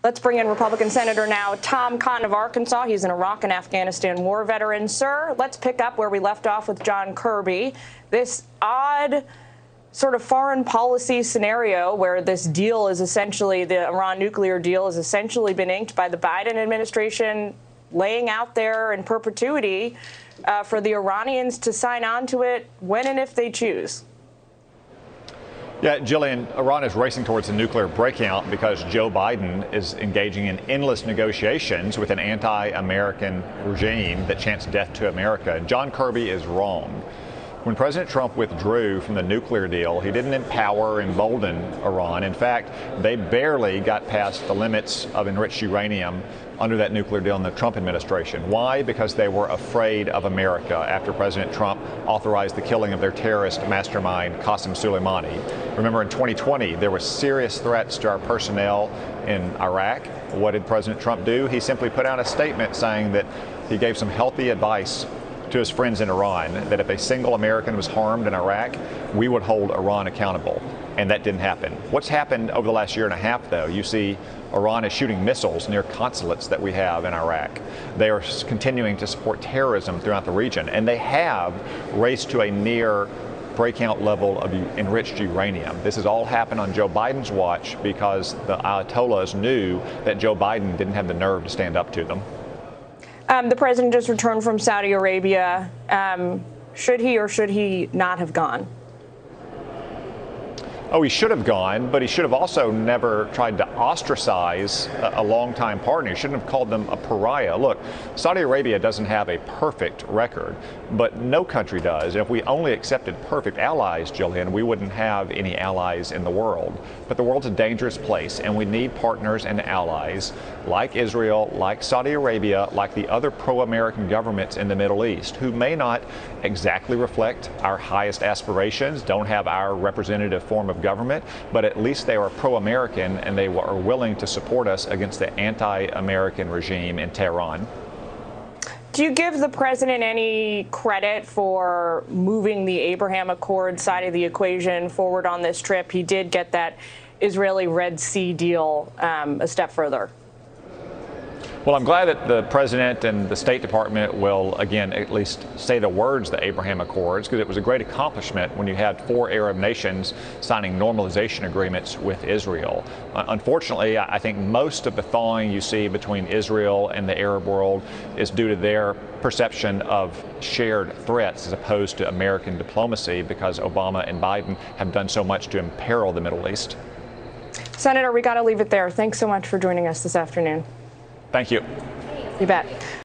Let's bring in Republican Senator now Tom Cotton of Arkansas. He's an Iraq and Afghanistan war veteran. Sir, let's pick up where we left off with John Kirby. This odd sort of foreign policy scenario where this deal is essentially, the Iran nuclear deal has essentially been inked by the Biden administration, laying out there in perpetuity for the Iranians to sign on to it when and if they choose. Yeah, Jillian, Iran is racing towards a nuclear breakout because Joe Biden is engaging in endless negotiations with an anti-American regime that chants death to America. John Kirby is wrong. When President Trump withdrew from the nuclear deal, he didn't empower or embolden Iran. In fact, they barely got past the limits of enriched uranium under that nuclear deal in the Trump administration. Why? Because they were afraid of America after President Trump authorized the killing of their terrorist mastermind, Qasem Soleimani. Remember, in 2020, there were serious threats to our personnel in Iraq. What did President Trump do? He simply put out a statement saying that he gave some healthy advice to his friends in Iran, that if a single American was harmed in Iraq, we would hold Iran accountable. And that didn't happen. What's happened over the last year and a half, though, you see Iran is shooting missiles near consulates that we have in Iraq. They are continuing to support terrorism throughout the region, and they have raced to a near breakout level of enriched uranium. This has all happened on Joe Biden's watch because the Ayatollahs knew that Joe Biden didn't have the nerve to stand up to them. The president just returned from Saudi Arabia. Should he or should he not have gone? Oh, he should have gone, but he should have also never tried to ostracize a longtime partner. He shouldn't have called them a pariah. Look, Saudi Arabia doesn't have a perfect record, but no country does. And if we only accepted perfect allies, Jillian, we wouldn't have any allies in the world. But the world's a dangerous place, and we need partners and allies like Israel, like Saudi Arabia, like the other pro-American governments in the Middle East, who may not exactly reflect our highest aspirations, don't have our representative form of government, but at least they are pro-American and they are willing to support us against the anti-American regime in Tehran. Do you give the president any credit for moving the Abraham Accords side of the equation forward on this trip? He did get that Israeli Red Sea deal a step further. Well, I'm glad that the president and the State Department will, again, at least say the words, the Abraham Accords, because it was a great accomplishment when you had 4 Arab nations signing normalization agreements with Israel. Unfortunately, I think most of the thawing you see between Israel and the Arab world is due to their perception of shared threats as opposed to American diplomacy, because Obama and Biden have done so much to imperil the Middle East. Senator, we got to leave it there. Thanks so much for joining us this afternoon. Thank you. You bet.